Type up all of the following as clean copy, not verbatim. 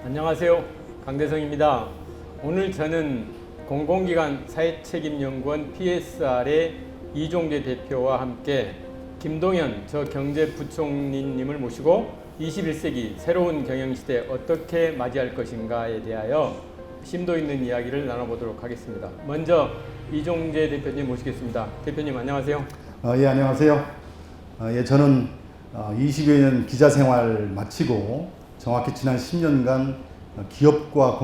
안녕하세요. 강대성입니다. 오늘 저는 공공기관 사회책임연구원 PSR의 이종재 대표와 함께 김동연 경제부총리님을 모시고 21세기 새로운 경영시대 어떻게 맞이할 것인가에 대하여 심도 있는 이야기를 나눠보도록 하겠습니다. 먼저 이종재 대표님 모시겠습니다. 대표님 안녕하세요. 예, 안녕하세요. 저는 20여 년 기자 생활 마치고 정확히 지난 10년간 기업과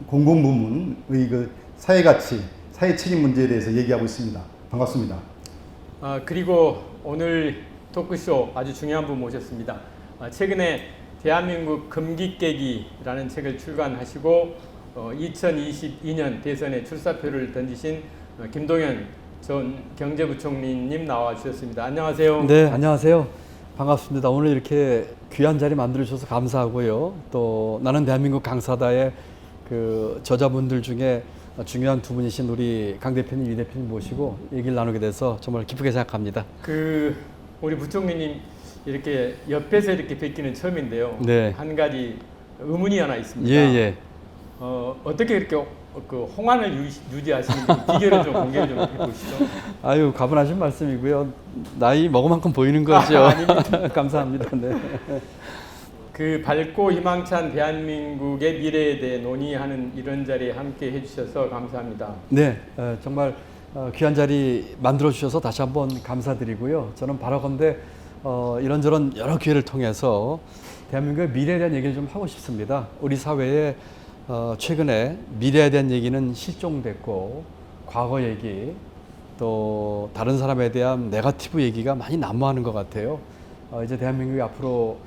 공공부문의 그 사회가치, 사회책임 문제에 대해서 얘기하고 있습니다. 반갑습니다. 그리고 오늘 토크쇼 아주 중요한 분 모셨습니다. 최근에 대한민국 금기 깨기라는 책을 출간하시고 2022년 대선에 출사표를 던지신 김동연 전 경제부총리님 나와 주셨습니다. 안녕하세요. 네, 안녕하세요. 반갑습니다. 오늘 이렇게 귀한 자리 만들어 주셔서 감사하고요. 또 나는 대한민국 강사다의 그 저자분들 중에 중요한 두 분이신 우리 강 대표님, 이 대표님 모시고 얘기를 나누게 돼서 정말 기쁘게 생각합니다. 우리 부총리님 이렇게 옆에서 이렇게 뵙기는 처음인데요. 네. 한 가지 의문이 하나 있습니다. 예. 어떻게 이렇게 그 홍안을 유지하시는지 비결을 좀 공개를 좀 해보시죠. 아유, 가분하신 말씀이고요. 나이 먹은 만큼 보이는 거죠. 감사합니다. 네. 그 밝고 희망찬 대한민국의 미래에 대해 논의하는 이런 자리에 함께 해주셔서 감사합니다. 네, 정말 귀한 자리 만들어 주셔서 다시 한번 감사드리고요. 저는 바라건대 이런저런 여러 기회를 통해서 대한민국의 미래에 대한 얘기를 좀 하고 싶습니다. 우리 사회에 최근에 미래에 대한 얘기는 실종됐고 과거 얘기 또 다른 사람에 대한 네거티브 얘기가 많이 난무하는 것 같아요. 이제 대한민국이 앞으로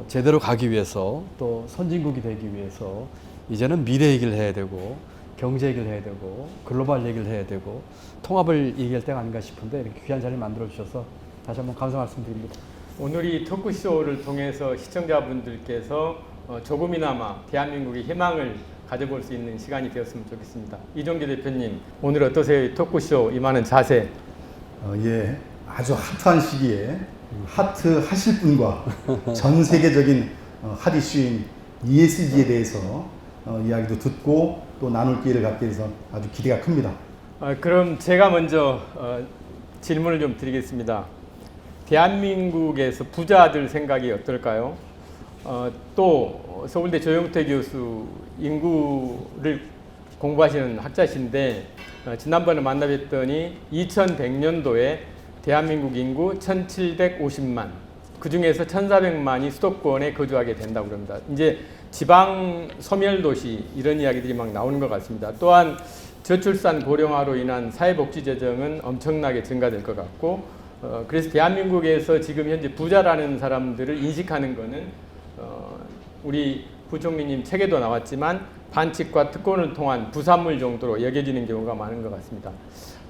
제대로 가기 위해서 또 선진국이 되기 위해서 이제는 미래 얘기를 해야 되고 경제 얘기를 해야 되고 글로벌 얘기를 해야 되고 통합을 얘기할 때가 아닌가 싶은데 이렇게 귀한 자리를 만들어 주셔서 다시 한번 감사 말씀드립니다. 오늘 이 토크쇼를 통해서 시청자분들께서 조금이나마 대한민국의 희망을 가져볼 수 있는 시간이 되었으면 좋겠습니다. 이종재 대표님, 오늘 어떠세요? 이 토크쇼 임하는 자세. 예, 아주 핫한 시기에 하트 하실 분과 전 세계적인 핫 이슈인 ESG에 대해서 이야기도 듣고 또 나눌 기회를 갖게 돼서 아주 기대가 큽니다. 그럼 제가 먼저 질문을 좀 드리겠습니다. 대한민국에서 부자들 생각이 어떨까요? 또 서울대 조영태 교수 인구를 공부하시는 학자신데 지난번에 만나뵀더니 2100년도에 대한민국 인구 1750만, 그 중에서 1400만이 수도권에 거주하게 된다고 합니다. 이제 지방 소멸도시 이런 이야기들이 막 나오는 것 같습니다. 또한 저출산 고령화로 인한 사회복지 재정은 엄청나게 증가될 것 같고 그래서 대한민국에서 지금 현재 부자라는 사람들을 인식하는 거는 우리 부총리님 책에도 나왔지만 반칙과 특권을 통한 부산물 정도로 여겨지는 경우가 많은 것 같습니다.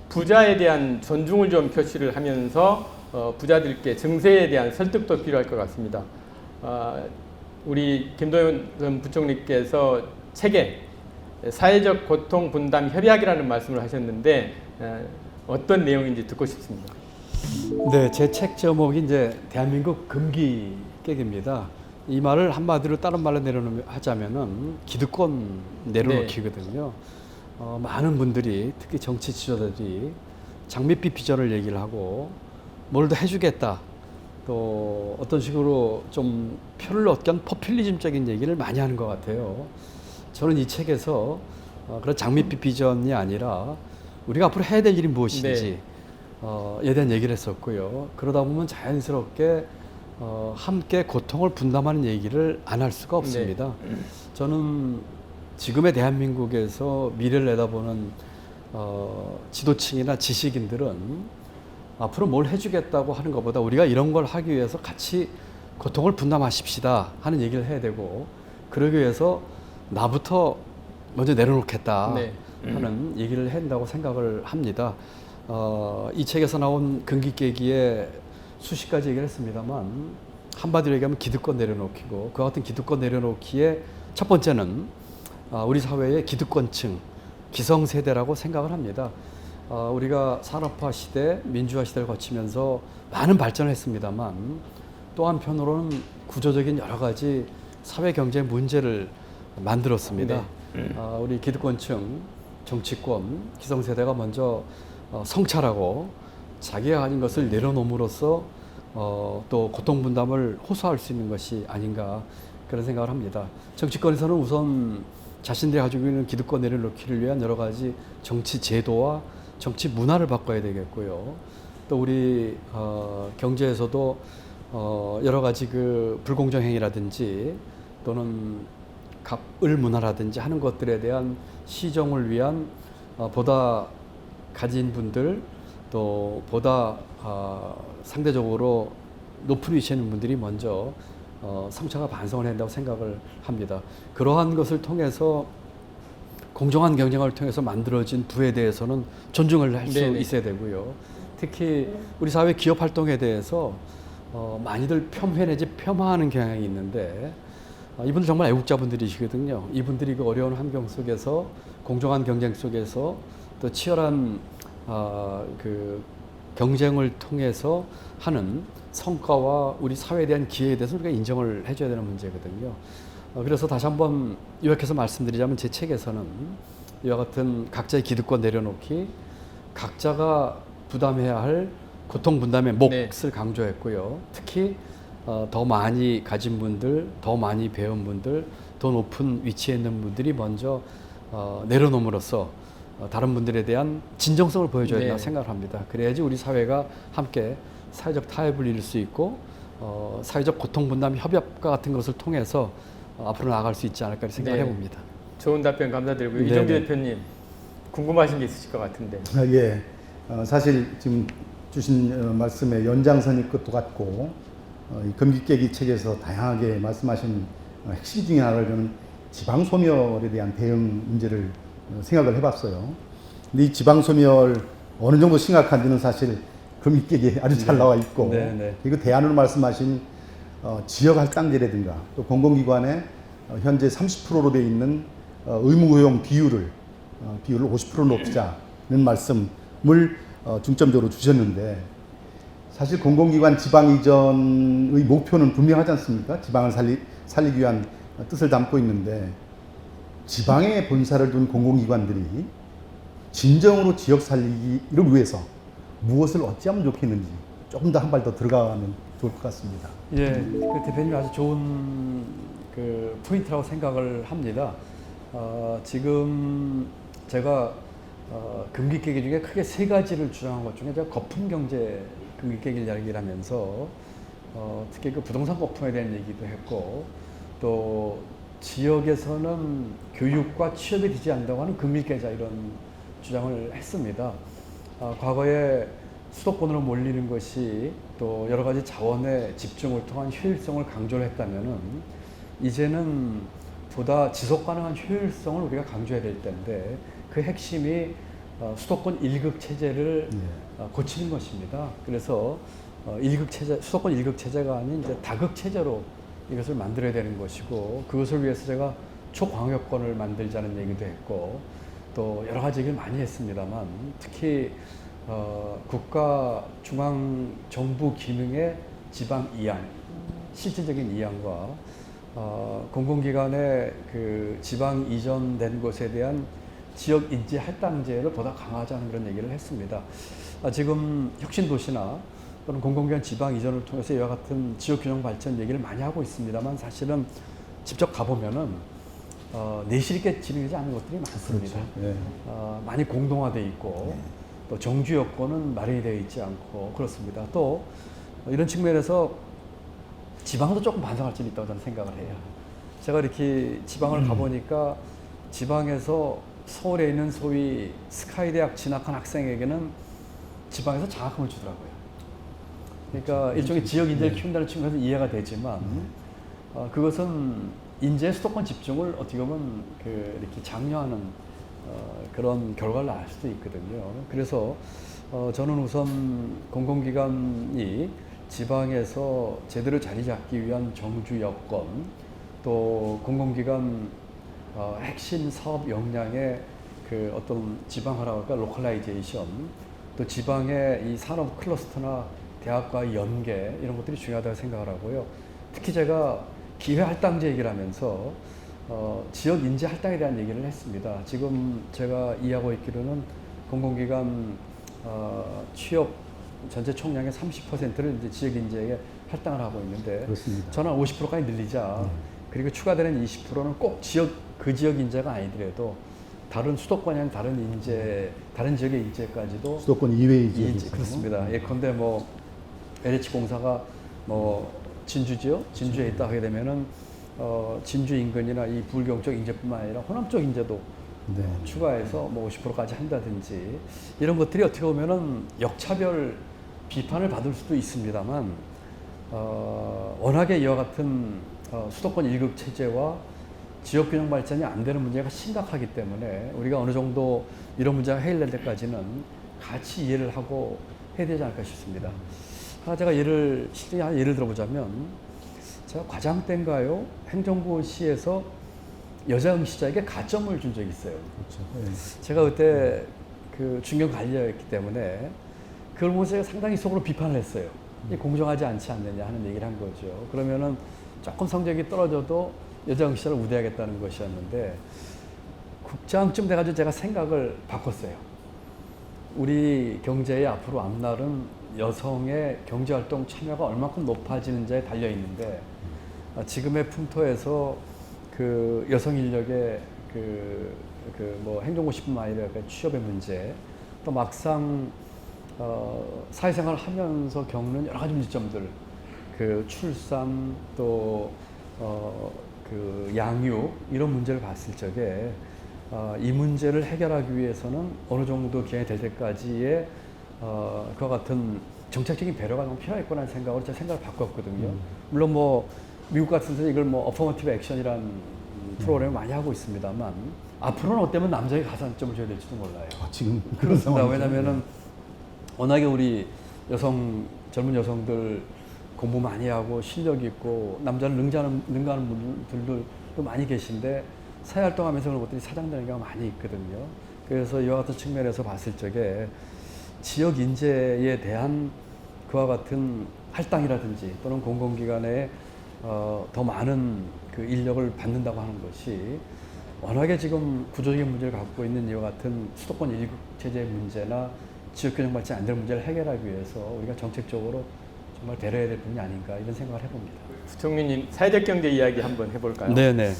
부자에 대한 존중을 좀 표시를 하면서 부자들께 증세에 대한 설득도 필요할 것 같습니다. 우리 김동연 부총리께서 책에 사회적 고통 분담 협약이라는 말씀을 하셨는데 어떤 내용인지 듣고 싶습니다. 네, 제 책 제목이 이제 대한민국 금기 깨기입니다. 이 말을 한마디로 다른 말로 하자면은 기득권 내려놓기거든요. 많은 분들이 특히 정치 지도자들이 장밋빛 비전을 얘기를 하고 뭘 더 해주겠다. 또 어떤 식으로 좀 표를 얻기 위한 포퓰리즘적인 얘기를 많이 하는 것 같아요. 저는 이 책에서 그런 장밋빛 비전이 아니라 우리가 앞으로 해야 될 일이 무엇인지 에 대한 얘기를 했었고요. 그러다 보면 자연스럽게 함께 고통을 분담하는 얘기를 안 할 수가 없습니다. 저는 지금의 대한민국에서 미래를 내다보는 지도층이나 지식인들은 앞으로 뭘 해주겠다고 하는 것보다 우리가 이런 걸 하기 위해서 같이 고통을 분담하십시다 하는 얘기를 해야 되고 그러기 위해서 나부터 먼저 내려놓겠다 하는 얘기를 해야 된다고 생각을 합니다. 이 책에서 나온 금기 깨기에 수십 가지 얘기를 했습니다만 한마디로 얘기하면 기득권 내려놓기고 그 같은 기득권 내려놓기에 첫 번째는 우리 사회의 기득권층, 기성세대라고 생각을 합니다. 우리가 산업화 시대, 민주화 시대를 거치면서 많은 발전을 했습니다만 또 한편으로는 구조적인 여러 가지 사회 경제 문제를 만들었습니다. 우리 기득권층, 정치권, 기성세대가 먼저 성찰하고 자기가 가진 것을 내려놓음으로써 또 고통 분담을 호소할 수 있는 것이 아닌가 그런 생각을 합니다. 정치권에서는 우선 자신들이 가지고 있는 기득권 내려놓기를 위한 여러 가지 정치 제도와 정치 문화를 바꿔야 되겠고요. 또 우리 경제에서도 여러 가지 그 불공정 행위라든지 또는 갑을 문화라든지 하는 것들에 대한 시정을 위한 보다 가진 분들 또 보다 상대적으로 높은 위치에 있는 분들이 먼저 성찰과 반성을 해야 한다고 생각을 합니다. 그러한 것을 통해서 공정한 경쟁을 통해서 만들어진 부에 대해서는 존중을 할 수 있어야 되고요. 특히 우리 사회 기업 활동에 대해서 많이들 폄훼 내지 폄하하는 경향이 있는데 이분들 정말 애국자분들이시거든요. 이분들이 그 어려운 환경 속에서 공정한 경쟁 속에서 또 치열한 그 경쟁을 통해서 하는 성과와 우리 사회에 대한 기회에 대해서 우리가 인정을 해줘야 되는 문제거든요. 그래서 다시 한번 요약해서 말씀드리자면 제 책에서는 이와 같은 각자의 기득권 내려놓기, 각자가 부담해야 할 고통 분담의 몫을 강조했고요. 특히 더 많이 가진 분들, 더 많이 배운 분들, 더 높은 위치에 있는 분들이 먼저 내려놓음으로써 다른 분들에 대한 진정성을 보여줘야 된다고 생각을 합니다. 그래야지 우리 사회가 함께 사회적 타협을 이룰 수 있고 사회적 고통 분담 협업과 같은 것을 통해서 앞으로 나아갈 수 있지 않을까 생각을 해봅니다. 좋은 답변 감사드리고요. 이정규 대표님 궁금하신 게 있으실 것 같은데. 예. 사실 지금 주신 말씀의 연장선일 것도 같고 이 금기 깨기 책에서 다양하게 말씀하신 핵심 중에 하나를 저는 지방 소멸에 대한 대응 문제를 생각을 해봤어요. 근데 이 지방 소멸 어느 정도 심각한지는 사실 금기 깨기에 아주 잘 나와 있고 그리고 대안으로 말씀하신 지역 할당제라든가 또 공공기관에 현재 30%로 되어 있는 의무고용 비율을 50% 높이자는 말씀을 중점적으로 주셨는데 사실 공공기관 지방 이전의 목표는 분명하지 않습니까? 지방을 살리기 위한 뜻을 담고 있는데 지방에 본사를 둔 공공기관들이 진정으로 지역 살리기를 위해서 무엇을 어찌하면 좋겠는지 조금 더 한 발 더 들어가면 좋을 것 같습니다. 예, 그 대표님이 아주 좋은 그 포인트라고 생각을 합니다. 지금 제가 금기 깨기 중에 크게 세 가지를 주장한 것 중에 제가 거품 경제 금기 깨기를 이야기를 하면서 특히 그 부동산 거품에 대한 얘기도 했고 또 지역에서는 교육과 취업이 되지 않는다고 하는 금기 깨자 이런 주장을 했습니다. 과거에 수도권으로 몰리는 것이 또 여러 가지 자원의 집중을 통한 효율성을 강조를 했다면은 이제는 보다 지속 가능한 효율성을 우리가 강조해야 될 텐데 그 핵심이 수도권 1급 체제를 고치는 것입니다. 그래서 1급 체제, 수도권 1급 체제가 아닌 이제 다급 체제로 이것을 만들어야 되는 것이고 그것을 위해서 제가 초광역권을 만들자는 얘기도 했고 또 여러 가지 얘기를 많이 했습니다만 특히 국가 중앙 정부 기능의 지방 이양, 실질적인 이양과 공공기관의 그 지방 이전된 것에 대한 지역 인지 할당제를 보다 강화하자는 그런 얘기를 했습니다. 지금 혁신도시나 또는 공공기관 지방 이전을 통해서 이와 같은 지역균형 발전 얘기를 많이 하고 있습니다만 사실은 직접 가보면은 내실 있게 진행되지 않는 것들이 많습니다. 그렇죠. 많이 공동화되어 있고 또 정주 여건은 마련이 되어 있지 않고 그렇습니다. 또 이런 측면에서 지방도 조금 반성할 점이 있다고 저는 생각을 해요. 제가 이렇게 지방을 가보니까 지방에서 서울에 있는 소위 스카이 대학 진학한 학생에게는 지방에서 장학금을 주더라고요. 그러니까 일종의 지역 인재를 키운다는 측면에서 이해가 되지만 그것은 인재 수도권 집중을 어떻게 보면 이렇게 장려하는 그런 결과를 알 수도 있거든요. 그래서 저는 우선 공공기관이 지방에서 제대로 자리 잡기 위한 정주 여건 또 공공기관 핵심 사업 역량의 그 어떤 지방화라고 할까 로컬라이제이션 또 지방의 이 산업 클러스터나 대학과의 연계 이런 것들이 중요하다고 생각을 하고요. 특히 제가 기회 할당제 얘기를 하면서 지역 인재 할당에 대한 얘기를 했습니다. 지금 제가 이해하고 있기로는 공공기관 취업 전체 총량의 30%를 이제 지역 인재에게 할당을 하고 있는데 그렇습니다. 저는 50%까지 늘리자. 그리고 추가되는 20%는 꼭 그 지역 인재가 아니더라도 다른 수도권이 아닌 다른 인재, 다른 지역의 인재까지도 수도권 이외의 지역에서. 그렇습니다. 예컨대 뭐 LH 공사가 뭐 진주 지역, 진주에 있다 하게 되면은 진주 인근이나 이 부울경 쪽 인재뿐만 아니라 호남 쪽 인재도 네. 추가해서 뭐 50%까지 한다든지 이런 것들이 어떻게 보면은 역차별 비판을 받을 수도 있습니다만 워낙에 이와 같은 수도권 일극 체제와 지역 균형 발전이 안 되는 문제가 심각하기 때문에 우리가 어느 정도 이런 문제가 해결될 때까지는 같이 이해를 하고 해야 되지 않을까 싶습니다. 제가 실제 예를 들어보자면 제가 과장 때인가요? 행정고시에서 여자 응시자에게 가점을 준 적이 있어요. 그렇죠. 네. 제가 그때 그 중견 관리였기 때문에 그걸 보면서 제가 상당히 속으로 비판을 했어요. 이게 공정하지 않지 않느냐 하는 얘기를 한 거죠. 그러면은 조금 성적이 떨어져도 여자 응시자를 우대하겠다는 것이었는데 국장쯤 돼가지고 제가 생각을 바꿨어요. 우리 경제의 앞으로 앞날은 여성의 경제활동 참여가 얼마큼 높아지는지에 달려 있는데 지금의 풍토에서 그 여성 인력의 뭐 행정고시뿐만 아니라 그 취업의 문제 또 막상 사회생활을 하면서 겪는 여러 가지 문제점들 그 출산 또 그 양육 이런 문제를 봤을 적에 이 문제를 해결하기 위해서는 어느 정도 기한이 될 때까지의 그와 같은 정책적인 배려가 너무 필요했구나라는 생각으로 제가 생각을 바꿨거든요. 물론 뭐 미국 같은 데서 이걸 뭐 어퍼머티브 액션이라는 프로그램을 많이 하고 있습니다만 앞으로는 어때면 남자에게 가산점을 줘야 될지도 몰라요. 지금 그런 그렇습니다. 상황이죠. 왜냐하면은 워낙에 우리 젊은 여성들 공부 많이 하고 실력 있고 남자를 능가하는 분들도 많이 계신데 사회활동하면서 그런 것들이 사장되는 경우가 많이 있거든요. 그래서 이와 같은 측면에서 봤을 적에 지역 인재에 대한 그와 같은 할당이라든지 또는 공공기관에 더 많은 그 인력을 받는다고 하는 것이 워낙에 지금 구조적인 문제를 갖고 있는 이와 같은 수도권 일극 체제의 문제나 지역균형 발전 안 되는 문제를 해결하기 위해서 우리가 정책적으로 정말 배려해야 될 부분이 아닌가 이런 생각을 해봅니다. 부총리님 사회적 경제 이야기 한번 해볼까요? 네네.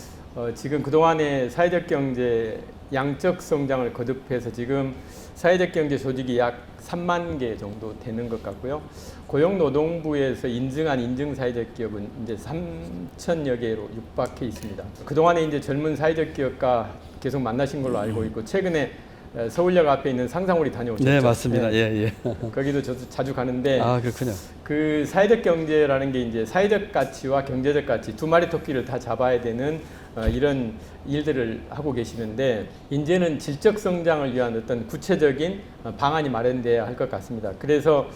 지금 그동안의 사회적 경제 양적 성장을 거듭해서 지금 사회적 경제 조직이 약 3만 개 정도 되는 것 같고요. 고용노동부에서 인증한 인증 사회적 기업은 이제 3천여 개로 육박해 있습니다. 그동안에 이제 젊은 사회적 기업가 계속 만나신 걸로 알고 있고 최근에 서울역 앞에 있는 상상우리 다녀오셨죠? 네, 맞습니다. 네. 예. 거기도 저도 자주 가는데 그렇군요. 그 사회적 경제라는 게 이제 사회적 가치와 경제적 가치 두 마리 토끼를 다 잡아야 되는 이런 일들을 하고 계시는데 이제는 질적 성장을 위한 어떤 구체적인 방안이 마련돼야 할 것 같습니다. 그래서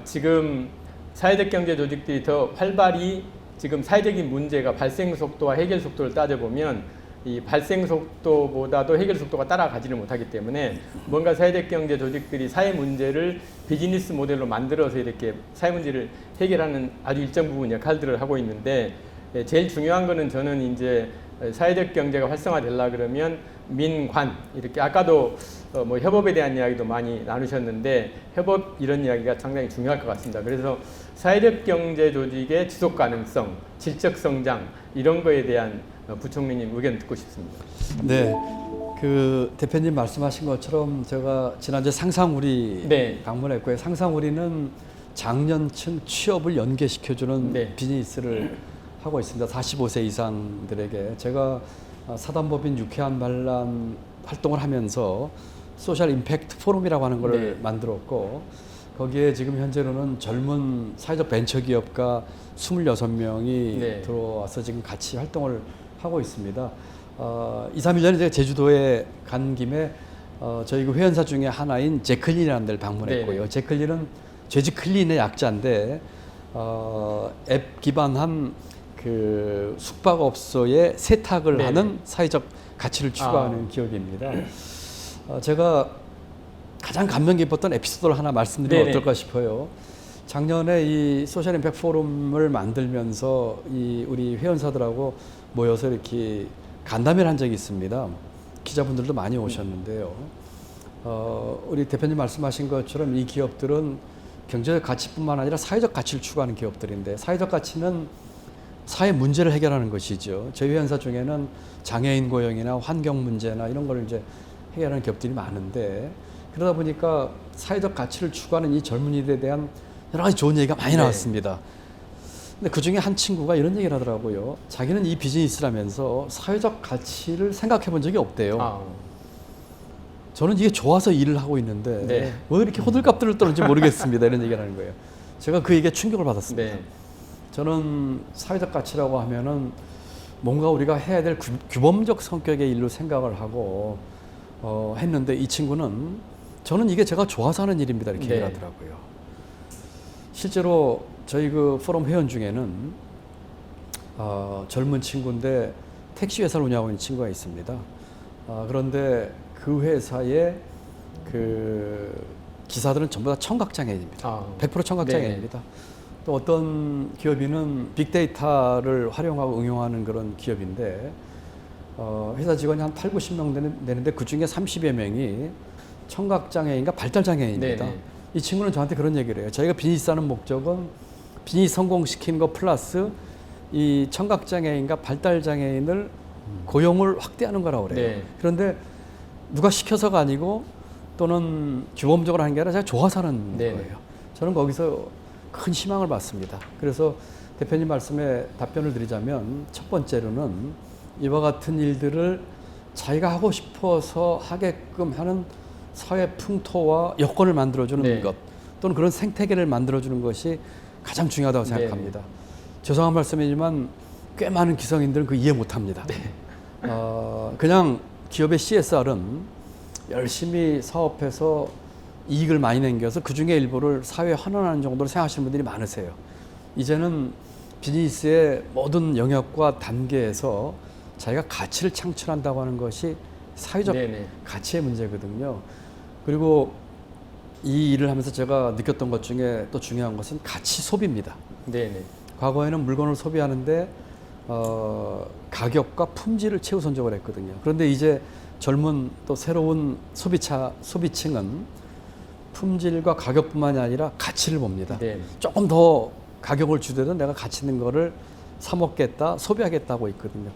지금 사회적 경제 조직들이 더 활발히 지금 사회적인 문제가 발생 속도와 해결 속도를 따져보면 이 발생 속도보다도 해결 속도가 따라가지를 못하기 때문에 뭔가 사회적 경제 조직들이 사회 문제를 비즈니스 모델로 만들어서 이렇게 사회 문제를 해결하는 아주 일정 부분 역할들을 하고 있는데 제일 중요한 거는 저는 이제 사회적 경제가 활성화되려 그러면 민관 이렇게 아까도 뭐 협업에 대한 이야기도 많이 나누셨는데 협업 이런 이야기가 상당히 중요할 것 같습니다. 그래서 사회적 경제 조직의 지속 가능성, 질적 성장 이런 거에 대한 부총리님 의견 듣고 싶습니다. 네, 그 대표님 말씀하신 것처럼 제가 지난주에 상상우리 네. 방문했고요. 상상우리는 장년층 취업을 연계시켜주는 네. 비즈니스를 하고 있습니다. 45세 이상들에게 제가 사단법인 유쾌한 반란 활동을 하면서 소셜 임팩트 포럼이라고 하는 걸 네. 만들었고 거기에 지금 현재로는 젊은 사회적 벤처기업가 26명이 네. 들어와서 지금 같이 활동을 하고 있습니다. 2, 3일 전에 제가 제주도에 간 김에 저희 그 회원사 중에 하나인 제클린이라는 데를 방문했고요. 네. 제클린은 재즈 클린의 약자인데 앱 기반한 그 숙박업소에 세탁을 네. 하는 사회적 가치를 추구하는 기업입니다. 제가 가장 감명 깊었던 에피소드를 하나 말씀드리면 네네. 어떨까 싶어요. 작년에 이 소셜 임팩트 포럼을 만들면서 이 우리 회원사들하고 모여서 이렇게 간담회를 한 적이 있습니다. 기자분들도 많이 오셨는데요. 우리 대표님 말씀하신 것처럼 이 기업들은 경제적 가치뿐만 아니라 사회적 가치를 추구하는 기업들인데, 사회적 가치는 사회 문제를 해결하는 것이죠. 저희 회원사 중에는 장애인 고용이나 환경 문제나 이런 걸 이제 해결하는 기업들이 많은데, 그러다 보니까 사회적 가치를 추구하는 이 젊은이들에 대한 여러 가지 좋은 얘기가 많이 나왔습니다. 근데 그 중에 한 친구가 이런 얘기를 하더라고요. 자기는 이 비즈니스를 하면서 사회적 가치를 생각해 본 적이 없대요. 저는 이게 좋아서 일을 하고 있는데 네. 왜 이렇게 호들갑들을 떠는지 모르겠습니다. 이런 얘기를 하는 거예요. 제가 그 얘기에 충격을 받았습니다. 네. 저는 사회적 가치라고 하면은 뭔가 우리가 해야 될 규범적 성격의 일로 생각을 하고 했는데, 이 친구는 저는 이게 제가 좋아서 하는 일입니다. 이렇게 네. 얘기를 하더라고요. 실제로 저희 그 포럼 회원 중에는 젊은 친구인데 택시 회사를 운영하고 있는 친구가 있습니다. 그런데 그 회사의 그 기사들은 전부 다 청각장애인입니다. 100% 청각장애인입니다. 또 어떤 기업인은 빅데이터를 활용하고 응용하는 그런 기업인데, 회사 직원이 한 8, 90명 되는데 그 중에 30여 명이 청각장애인과 발달장애인입니다. 네네. 이 친구는 저한테 그런 얘기를 해요. 저희가 비즈니스 하는 목적은 비즈니스 성공시키는 거 플러스 이 청각장애인과 발달장애인을 고용을 확대하는 거라고 그래요. 네. 그런데 누가 시켜서가 아니고 또는 규범적으로 하는 게 아니라 제가 좋아서 하는 네. 거예요. 저는 거기서 큰 희망을 받습니다. 그래서 대표님 말씀에 답변을 드리자면, 첫 번째로는 이와 같은 일들을 자기가 하고 싶어서 하게끔 하는 사회 풍토와 여건을 만들어주는 네. 네. 것, 또는 그런 생태계를 만들어주는 것이 가장 중요하다고 생각합니다. 죄송한 말씀이지만 꽤 많은 기성인들은 그 이해 못합니다. 그냥 기업의 CSR은 열심히 사업해서 이익을 많이 남겨서 그 중에 일부를 사회에 환원하는 정도로 생각하시는 분들이 많으세요. 이제는 비즈니스의 모든 영역과 단계에서 자기가 가치를 창출한다고 하는 것이 사회적 네네. 가치의 문제거든요. 그리고 이 일을 하면서 제가 느꼈던 것 중에 또 중요한 것은 가치 소비입니다. 네네. 과거에는 물건을 소비하는데 가격과 품질을 최우선적으로 했거든요. 그런데 이제 젊은 또 새로운 소비층은 품질과 가격뿐만이 아니라 가치를 봅니다. 네. 조금 더 가격을 주더라도 내가 가치 있는 거를 사 먹겠다, 소비하겠다고 있거든요.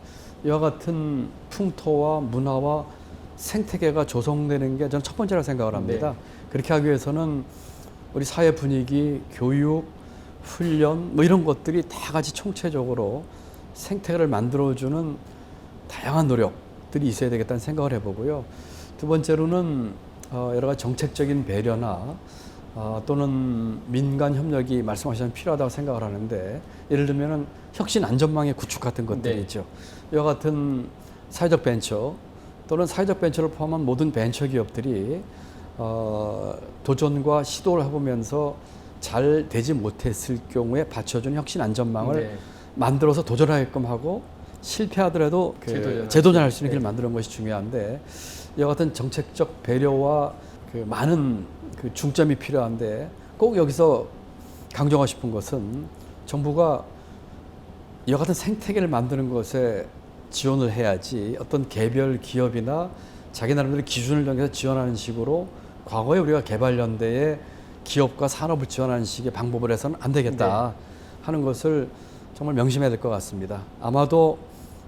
이와 같은 풍토와 문화와 생태계가 조성되는 게 저는 첫 번째라고 생각을 합니다. 네. 그렇게 하기 위해서는 우리 사회 분위기, 교육, 훈련 뭐 이런 것들이 다 같이 총체적으로 생태계를 만들어주는 다양한 노력들이 있어야 되겠다는 생각을 해보고요. 두 번째로는 여러 가지 정책적인 배려나 또는 민간 협력이 말씀하신 필요하다고 생각을 하는데, 예를 들면은 혁신 안전망의 구축 같은 것들이 네. 있죠. 이와 같은 사회적 벤처 또는 사회적 벤처를 포함한 모든 벤처 기업들이 도전과 시도를 해보면서 잘 되지 못했을 경우에 받쳐주는 혁신 안전망을 네. 만들어서 도전하게끔 하고, 실패하더라도 재도전할 수 있는 길을 만드는 것이 중요한데, 이와 같은 정책적 배려와 그 많은 그 중점이 필요한데, 꼭 여기서 강조하고 싶은 것은 정부가 이와 같은 생태계를 만드는 것에 지원을 해야지, 어떤 개별 기업이나 자기 나름대로 기준을 정해서 지원하는 식으로 과거에 우리가 개발연대에 기업과 산업을 지원하는 식의 방법을 해서는 안 되겠다 하는 것을 정말 명심해야 될 것 같습니다. 아마도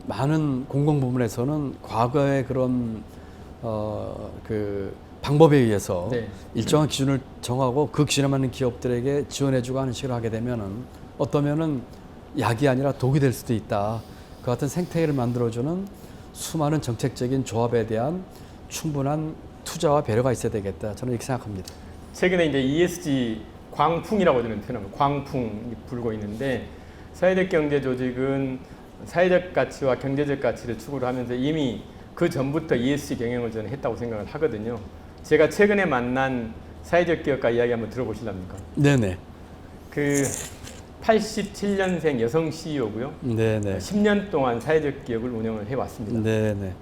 많은 공공부문에서는 과거의 그런 그 방법에 의해서 일정한 기준을 정하고 그 기준에 맞는 기업들에게 지원해주고 하는 식으로 하게 되면은 어떠면은 약이 아니라 독이 될 수도 있다. 그 같은 생태계를 만들어주는 수많은 정책적인 조합에 대한 충분한 투자와 배려가 있어야 되겠다. 저는 이렇게 생각합니다. 최근에 이제 ESG 광풍이라고 저는 표현합니다. 광풍이 불고 있는데, 사회적 경제 조직은 사회적 가치와 경제적 가치를 추구를 하면서 이미 그 전부터 ESG 경영을 저는 했다고 생각을 하거든요. 제가 최근에 만난 사회적 기업가 이야기 한번 들어보실랍니까? 네네. 그 87년생 여성 CEO고요. 네네. 10년 동안 사회적 기업을 운영을 해왔습니다. 네네.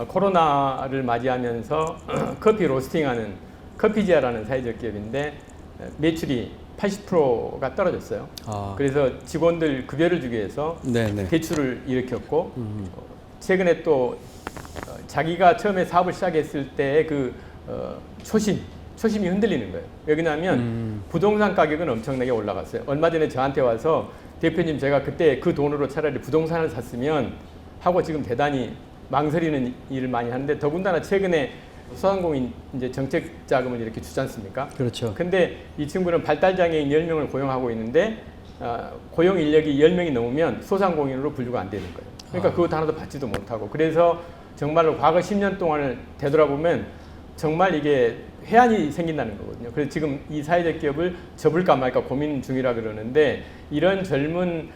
코로나를 맞이하면서 커피 로스팅하는 커피지아라는 사회적 기업인데 매출이 80%가 떨어졌어요. 아. 그래서 직원들 급여를 주기 위해서 네네. 대출을 일으켰고 최근에 또 자기가 처음에 사업을 시작했을 때의 그 초심이 흔들리는 거예요. 왜 그러냐면 부동산 가격은 엄청나게 올라갔어요. 얼마 전에 저한테 와서 대표님 제가 그때 그 돈으로 차라리 부동산을 샀으면 하고 지금 대단히 망설이는 일을 많이 하는데 더군다나 최근에 소상공인 이제 정책 자금을 이렇게 주지 않습니까? 그렇죠. 근데 이 친구는 발달장애인 10명을 고용하고 있는데 고용 인력이 10명이 넘으면 소상공인으로 분류가 안 되는 거예요. 그러니까 그것 하나도 받지도 못하고 그래서 정말로 과거 10년 동안을 되돌아보면 정말 이게 해안이 생긴다는 거거든요. 그래서 지금 이 사회적 기업을 접을까 말까 고민 중이라 그러는데 이런 젊은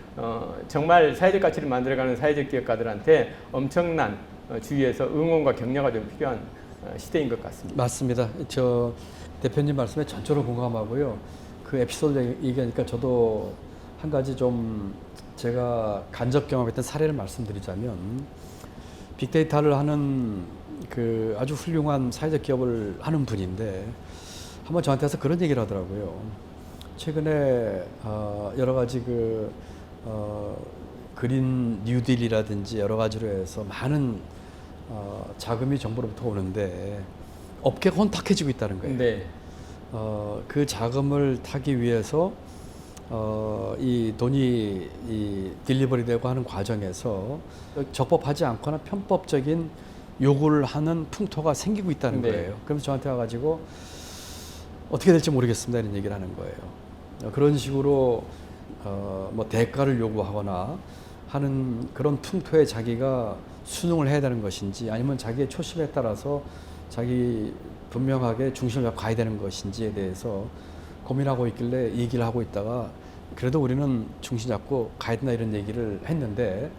정말 사회적 가치를 만들어가는 사회적 기업가들한테 엄청난 주위에서 응원과 격려가 좀 필요한 시대인 것 같습니다. 맞습니다. 저 대표님 말씀에 전적으로 공감하고요. 그 에피소드 얘기하니까 저도 한 가지 좀 제가 간접 경험했던 사례를 말씀드리자면 빅데이터를 하는 그 아주 훌륭한 사회적 기업을 하는 분인데 한번 저한테 와서 그런 얘기를 하더라고요. 최근에 여러 가지 그린 뉴딜이라든지 여러 가지로 해서 많은 자금이 정부로부터 오는데 업계가 혼탁해지고 있다는 거예요. 네. 그 자금을 타기 위해서 이 돈이 딜리버리 되고 하는 과정에서 적법하지 않거나 편법적인 요구를 하는 풍토가 생기고 있다는 네. 거예요. 그래서 저한테 와가지고 어떻게 될지 모르겠습니다 이런 얘기를 하는 거예요. 그런 식으로 뭐 대가를 요구하거나 하는 그런 풍토에 자기가 순응을 해야 되는 것인지 아니면 자기의 초심에 따라서 자기 분명하게 중심을 잡고 가야 되는 것인지에 대해서 고민하고 있길래 얘기를 하고 있다가 그래도 우리는 중심 잡고 가야 된다 이런 얘기를 했는데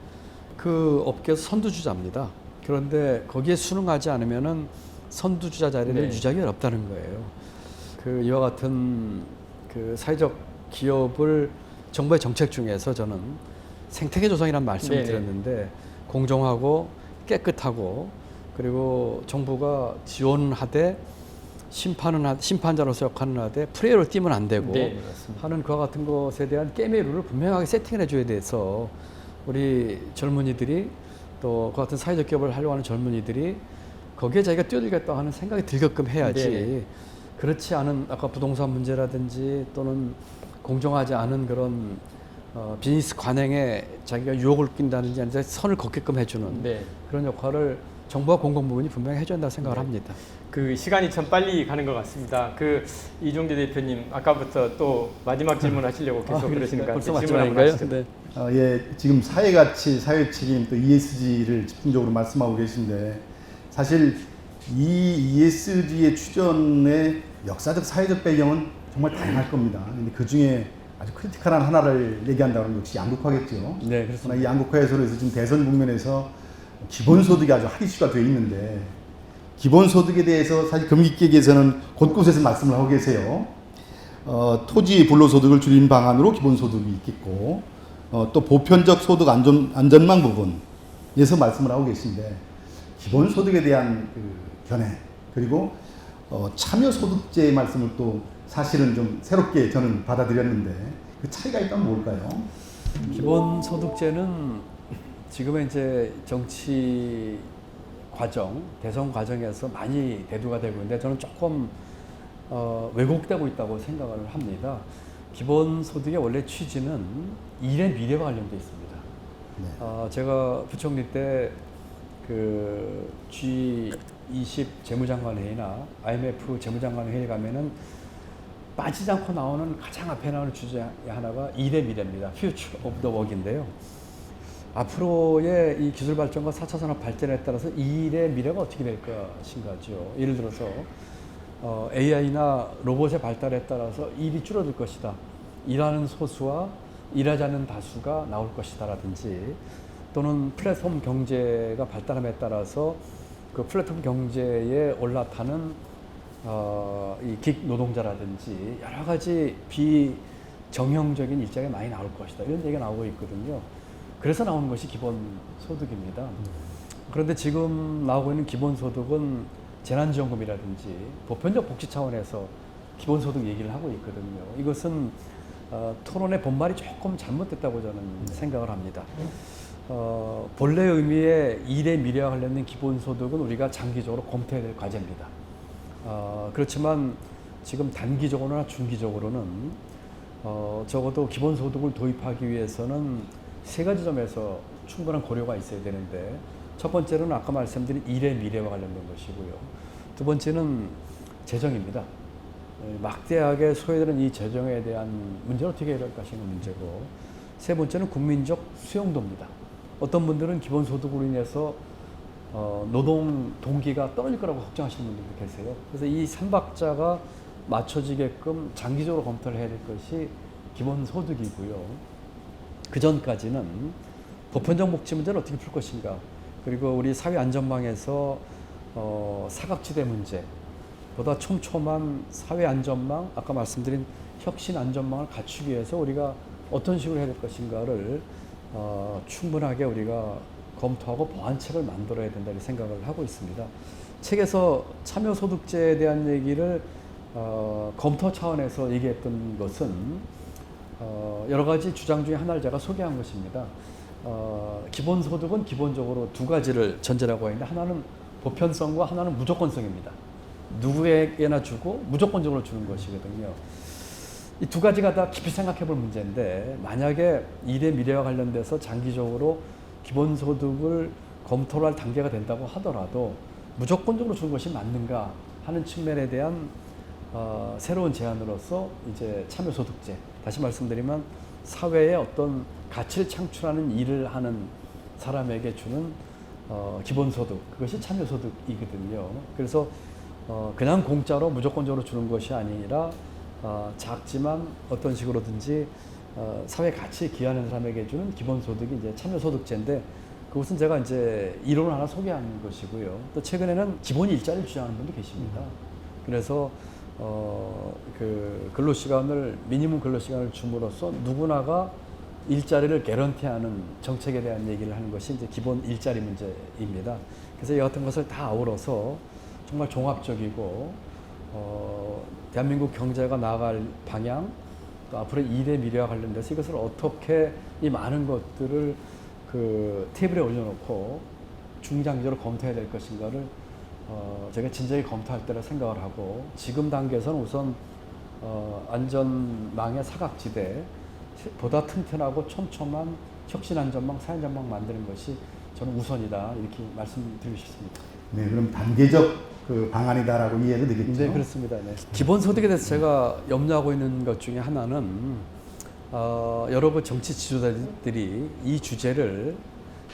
그 업계에서 선두주자입니다. 그런데 거기에 순응하지 않으면은 선두주자 자리를 네. 유지하기 어렵다는 거예요. 그 이와 같은 그 사회적 기업을 정부의 정책 중에서 저는 생태계 조성이라는 말씀을 네네. 드렸는데 공정하고 깨끗하고 그리고 정부가 지원하되 심판자로서 역할을 하되 프레이로 뛰면 안 되고 네, 맞습니다. 하는 그와 같은 것에 대한 게임의 룰을 분명하게 세팅을 해줘야 돼서 우리 젊은이들이 또 그 같은 사회적 기업을 하려고 하는 젊은이들이 거기에 자기가 뛰어들겠다 하는 생각이 들게끔 해야지 네네. 그렇지 않은 아까 부동산 문제라든지 또는 공정하지 않은 그런 비즈니스 관행에 자기가 유혹을 낀다든지 아니면 선을 걷게끔 해주는 네. 그런 역할을 정부와 공공부문이 분명히 해줘야 한다고 생각을 네. 합니다. 그 시간이 참 빨리 가는 것 같습니다. 그 이종재 대표님 아까부터 또 마지막 질문하시려고 계속 그러시는 것 벌써 같아요. 질문 한번 마지막인가요? 하시죠. 네. 예, 지금 사회가치, 사회책임 또 ESG를 집중적으로 말씀하고 계신데 사실 이 ESG의 추전의 역사적 사회적 배경은 정말 다양할 겁니다. 근데 그 중에 아주 크리티컬한 하나를 얘기한다면 역시 양극화겠죠. 네, 그러나 그렇습니다. 이 양극화에서 지금 대선 국면에서 기본소득이 아주 핫 이슈가 되어 있는데 기본소득에 대해서 사실 금기계에서는 곳곳에서 말씀을 하고 계세요. 토지 불로소득을 줄이는 방안으로 기본소득이 있겠고 또 보편적 소득 안전망 부분에서 말씀을 하고 계신데 기본소득에 대한 그 견해 그리고 참여소득제의 말씀을 또 사실은 좀 새롭게 저는 받아들였는데 그 차이가 있다면 뭘까요? 기본소득제는 지금의 이제 정치 과정, 대선 과정에서 많이 대두가 되고 있는데 저는 조금 왜곡되고 있다고 생각을 합니다. 기본소득의 원래 취지는 일의 미래와 관련되어 있습니다. 네. 제가 부총리 때 그 G20 재무장관 회의나 IMF 재무장관 회의 가면은 빠지지 않고 나오는 가장 앞에 나오는 주제 하나가 일의 미래입니다. Future of the Work인데요. 앞으로의 이 기술 발전과 4차 산업 발전에 따라서 일의 미래가 어떻게 될 것인가죠. 예를 들어서 AI나 로봇의 발달에 따라서 일이 줄어들 것이다. 일하는 소수와 일하지 않는 다수가 나올 것이다라든지 또는 플랫폼 경제가 발달함에 따라서 그 플랫폼 경제에 올라타는 이 긱 노동자라든지 여러 가지 비정형적인 일자리가 많이 나올 것이다. 이런 얘기가 나오고 있거든요. 그래서 나오는 것이 기본소득입니다. 그런데 지금 나오고 있는 기본소득은 재난지원금이라든지 보편적 복지 차원에서 기본소득 얘기를 하고 있거든요. 이것은 토론의 본말이 조금 잘못됐다고 저는 생각을 합니다. 본래 의미의 일의 미래와 관련된 기본소득은 우리가 장기적으로 검토해야 될 과제입니다. 그렇지만 지금 단기적으로나 중기적으로는 적어도 기본소득을 도입하기 위해서는 세 가지 점에서 충분한 고려가 있어야 되는데, 첫 번째는 아까 말씀드린 일의 미래와 관련된 것이고요. 두 번째는 재정입니다. 막대하게 소외되는 이 재정에 대한 문제를 어떻게 해결할 것인가 문제고, 세 번째는 국민적 수용도입니다. 어떤 분들은 기본소득으로 인해서 노동 동기가 떨어질 거라고 걱정하시는 분들도 계세요. 그래서 이 3박자가 맞춰지게끔 장기적으로 검토를 해야 될 것이 기본소득이고요. 그 전까지는 보편적 복지 문제를 어떻게 풀 것인가, 그리고 우리 사회 안전망에서 사각지대 문제, 보다 촘촘한 사회 안전망, 아까 말씀드린 혁신 안전망을 갖추기 위해서 우리가 어떤 식으로 해야 될 것인가를 충분하게 우리가 검토하고 보완책을 만들어야 된다 이 생각을 하고 있습니다. 책에서 참여소득제에 대한 얘기를 검토 차원에서 얘기했던 것은 여러 가지 주장 중에 하나를 제가 소개한 것입니다. 기본소득은 기본적으로 두 가지를 전제라고 하는데, 하나는 보편성과 하나는 무조건성입니다. 누구에게나 주고 무조건적으로 주는 것이거든요. 이 두 가지가 다 깊이 생각해 볼 문제인데, 만약에 일의 미래와 관련돼서 장기적으로 기본소득을 검토할 단계가 된다고 하더라도 무조건적으로 주는 것이 맞는가 하는 측면에 대한 새로운 제안으로서 이제 참여소득제, 다시 말씀드리면 사회에 어떤 가치를 창출하는 일을 하는 사람에게 주는 기본소득, 그것이 참여소득이거든요. 그래서 그냥 공짜로 무조건적으로 주는 것이 아니라 작지만 어떤 식으로든지 사회 가치에 기여하는 사람에게 주는 기본소득이 이제 참여소득제인데, 그것은 제가 이제 이론을 하나 소개한 것이고요. 또 최근에는 기본 일자리를 주장하는 분도 계십니다. 그래서 그 근로시간을 미니멈 근로시간을 줌으로써 누구나가 일자리를 개런티하는 정책에 대한 얘기를 하는 것이 이제 기본 일자리 문제입니다. 그래서 이 같은 것을 다 아우러서 정말 종합적이고 대한민국 경제가 나아갈 방향, 또 앞으로 일의 미래와 관련돼서 이것을 어떻게 이 많은 것들을 그 테이블에 올려놓고 중장기적으로 검토해야 될 것인가를 제가 진작에 검토할 때라 생각을 하고, 지금 단계에서는 우선 안전망의 사각지대, 보다 튼튼하고 촘촘한 혁신 안전망, 사회 안전망 만드는 것이 저는 우선이다, 이렇게 말씀드리고 싶습니다. 네, 그럼 단계적 그 방안이다라고 이해도 되겠죠? 네, 그렇습니다. 네. 기본소득에 대해서 제가 염려하고 있는 것 중에 하나는 여러 그 정치 지도자들이 이 주제를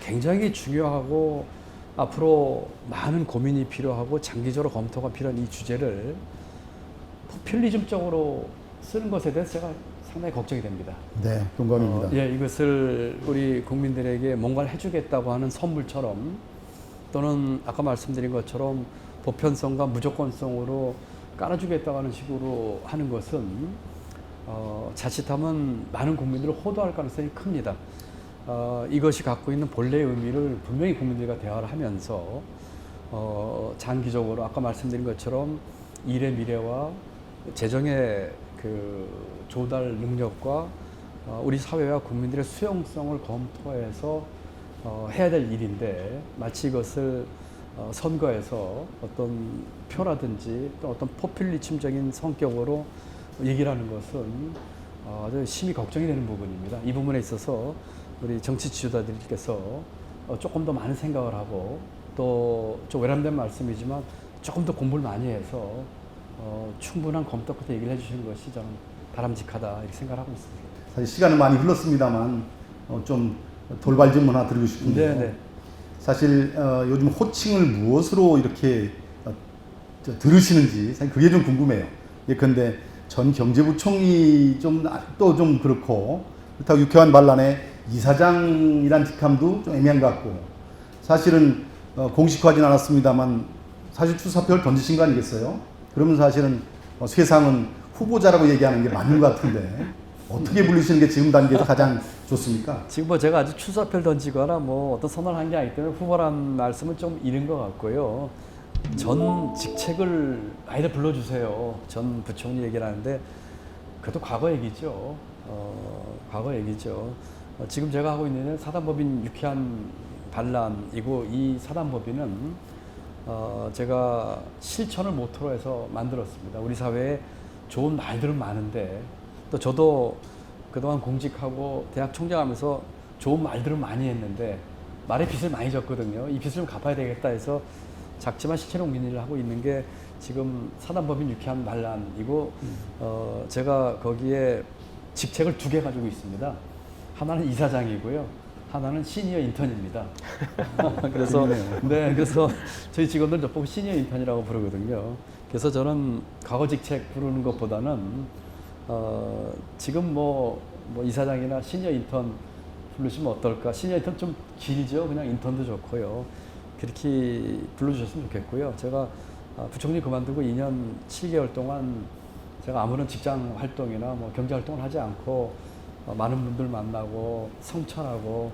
굉장히 중요하고 앞으로 많은 고민이 필요하고 장기적으로 검토가 필요한 이 주제를 포퓰리즘적으로 쓰는 것에 대해서 제가 상당히 걱정이 됩니다. 네, 동감입니다. 예, 이것을 우리 국민들에게 뭔가를 해주겠다고 하는 선물처럼, 또는 아까 말씀드린 것처럼 보편성과 무조건성으로 깔아주겠다고 하는 식으로 하는 것은 자칫하면 많은 국민들을 호도할 가능성이 큽니다. 이것이 갖고 있는 본래의 의미를 분명히 국민들과 대화를 하면서 장기적으로 아까 말씀드린 것처럼 일의 미래와 재정의 그 조달 능력과 우리 사회와 국민들의 수용성을 검토해서 해야 될 일인데, 마치 이것을 선거에서 어떤 표라든지 또 어떤 포퓰리즘적인 성격으로 얘기를 하는 것은 아주 심히 걱정이 되는 부분입니다. 이 부분에 있어서 우리 정치 지도자들께서 조금 더 많은 생각을 하고, 또 좀 외람된 말씀이지만 조금 더 공부를 많이 해서 충분한 검토 끝에 얘기를 해주시는 것이 저는 바람직하다, 이렇게 생각을 하고 있습니다. 사실 시간은 많이 흘렀습니다만 좀 돌발 질문 하나 드리고 싶은데요. 네네. 사실 요즘 호칭을 무엇으로 이렇게 들으시는지 사실 그게 좀 궁금해요. 예컨대 전 경제부총리 또 좀 그렇고, 그렇다고 유쾌한 반란에 이사장이란 직함도 좀 애매한 것 같고, 사실은 공식화하진 않았습니다만 사실 출사표를 던지신 거 아니겠어요? 그러면 사실은 세상은 후보자라고 얘기하는 게 맞는 것 같은데 어떻게 불리시는 게 지금 단계에서 가장 좋습니까? 지금 뭐 제가 아직 출사표를 던지거나 뭐 어떤 선언을 한 게 아니기 때문에 후보란 말씀은 좀 이른 것 같고요. 전 직책을 아이들 불러주세요. 전 부총리 얘기를 하는데 그것도 과거 얘기죠. 과거 얘기죠. 지금 제가 하고 있는 사단법인 유쾌한 반란이고 이 사단법인은 제가 실천을 모토로 해서 만들었습니다. 우리 사회에 좋은 말들은 많은데 또 저도 그동안 공직하고 대학 총장하면서 좋은 말들은 많이 했는데 말의 빚을 많이 졌거든요. 이 빚을 좀 갚아야 되겠다 해서 작지만 실체로 옮기는 일을 하고 있는 게 지금 사단법인 유쾌한 반란이고 제가 거기에 직책을 2개 가지고 있습니다. 하나는 이사장이고요. 하나는 시니어 인턴입니다. 그래서 네, 그래서 저희 직원들 저보고 시니어 인턴이라고 부르거든요. 그래서 저는 과거 직책 부르는 것보다는 지금 뭐 이사장이나 시니어 인턴 부르시면 어떨까? 시니어 인턴 좀 길죠. 그냥 인턴도 좋고요. 그렇게 불러주셨으면 좋겠고요. 제가 부총리 그만두고 2년 7개월 동안 제가 아무런 직장 활동이나 뭐 경제 활동을 하지 않고 많은 분들 만나고 성찰하고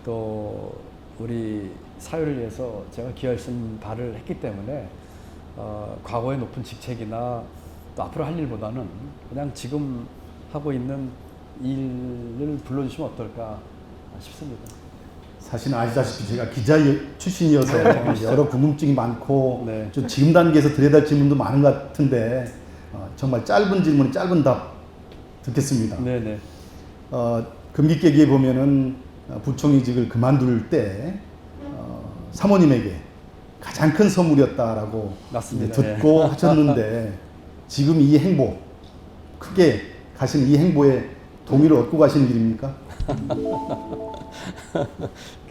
또 우리 사회를 위해서 제가 기여할 수 있는 바를 했기 때문에 과거의 높은 직책이나 또 앞으로 할 일보다는 그냥 지금 하고 있는 일을 불러주시면 어떨까 싶습니다. 사실 아시다시피 제가 기자 출신이어서 여러 궁금증이 많고 네. 좀 지금 단계에서 드려야 될 질문도 많은 것 같은데 정말 짧은 질문에 짧은 답 듣겠습니다. 네네. 금기깨기에 보면은 부총리직을 그만둘 때 사모님에게 가장 큰 선물이었다라고 맞습니다. 듣고 하셨는데 지금 이 행보 크게 가신 이 행보에 동의를 얻고 가시는 길입니까?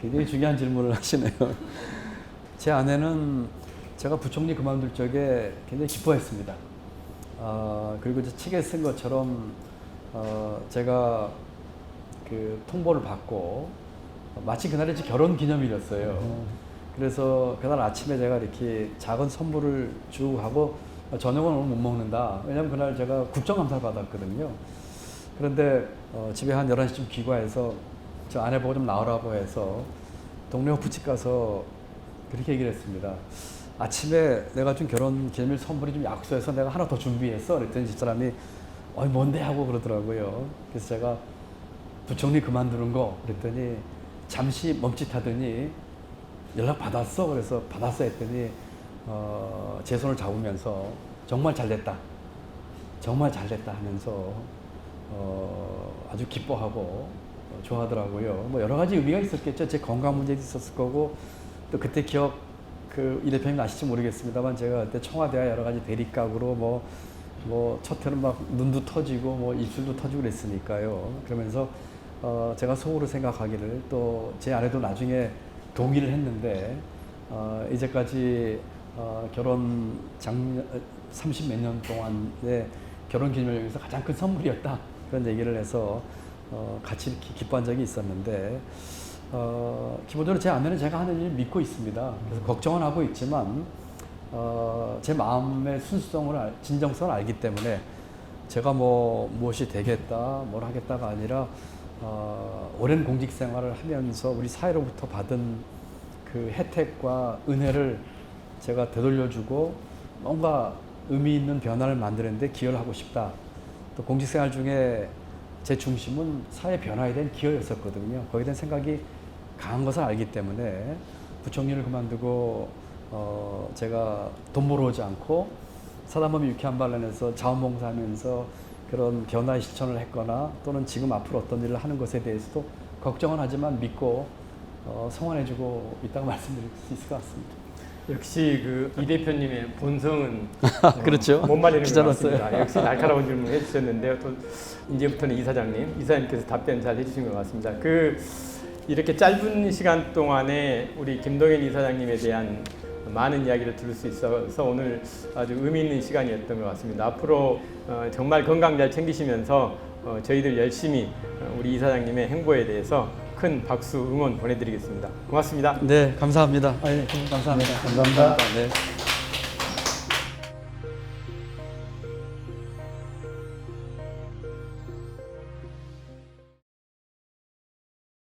굉장히 중요한 질문을 하시네요. 제 아내는 제가 부총리 그만둘 적에 굉장히 기뻐했습니다. 그리고 이제 책에 쓴 것처럼 제가 그 통보를 받고 마치 그날이 제 결혼 기념일이었어요. 그래서 그날 아침에 제가 이렇게 작은 선물을 주고 하고 저녁은 오늘 못 먹는다. 왜냐면 그날 제가 국정감사를 받았거든요. 그런데 집에 한 11시쯤 귀가해서 저 아내 보고 좀 나오라고 해서 동네 호프집 가서 그렇게 얘기를 했습니다. 아침에 내가 준 결혼 기념일 선물이 좀 약소해서 내가 하나 더 준비했어. 그랬더니 집사람이 뭔데 하고 그러더라고요. 그래서 제가 부총리 그만두는 거 그랬더니 잠시 멈칫하더니 연락 받았어. 그래서 받았어 했더니 제 손을 잡으면서 정말 잘됐다. 정말 잘됐다 하면서 아주 기뻐하고 좋아하더라고요. 뭐 여러 가지 의미가 있었겠죠. 제 건강 문제도 있었을 거고 또 그때 이 대표님 아실지 모르겠습니다만 제가 그때 청와대와 여러 가지 대립각으로 뭐 첫해는 막 눈도 터지고 뭐 입술도 터지고 그랬으니까요. 그러면서 제가 속으로 생각하기를 또 제 아내도 나중에 동의를 했는데 이제까지 결혼 30 몇 년 동안의 결혼 기념을 위해서 가장 큰 선물이었다 그런 얘기를 해서 같이 이렇게 기뻐한 적이 있었는데 기본적으로 제 아내는 제가 하는 일을 믿고 있습니다. 그래서 걱정은 하고 있지만 제 마음의 순수성을 진정성을 알기 때문에 제가 무엇이 되겠다 뭘 하겠다가 아니라 오랜 공직 생활을 하면서 우리 사회로부터 받은 그 혜택과 은혜를 제가 되돌려주고 뭔가 의미 있는 변화를 만드는데 기여를 하고 싶다. 또 공직 생활 중에 제 중심은 사회 변화에 대한 기여였었거든요. 거기에 대한 생각이 강한 것을 알기 때문에 부총리를 그만두고 제가 돈 벌어오지 않고 사단법인 유쾌한 반란에서 자원봉사하면서 그런 변화의 실천을 했거나 또는 지금 앞으로 어떤 일을 하는 것에 대해서도 걱정은 하지만 믿고 성원해주고 있다고 말씀드릴 수 있을 것 같습니다. 역시 이 대표님의 본성은 그렇죠. 못 말리는 것 기자로서요. 같습니다. 역시 날카로운 질문 해주셨는데요. 또 이제부터는 이사님께서 답변 잘 해주신 것 같습니다. 이렇게 짧은 시간 동안에 우리 김동현 이사장님에 대한 많은 이야기를 들을 수 있어서 오늘 아주 의미 있는 시간이었던 것 같습니다. 앞으로 정말 건강 잘 챙기시면서 저희들 열심히 우리 이사장님의 행보에 대해서 큰 박수 응원 보내드리겠습니다. 고맙습니다. 네, 감사합니다. 네, 감사합니다. 감사합니다. 네.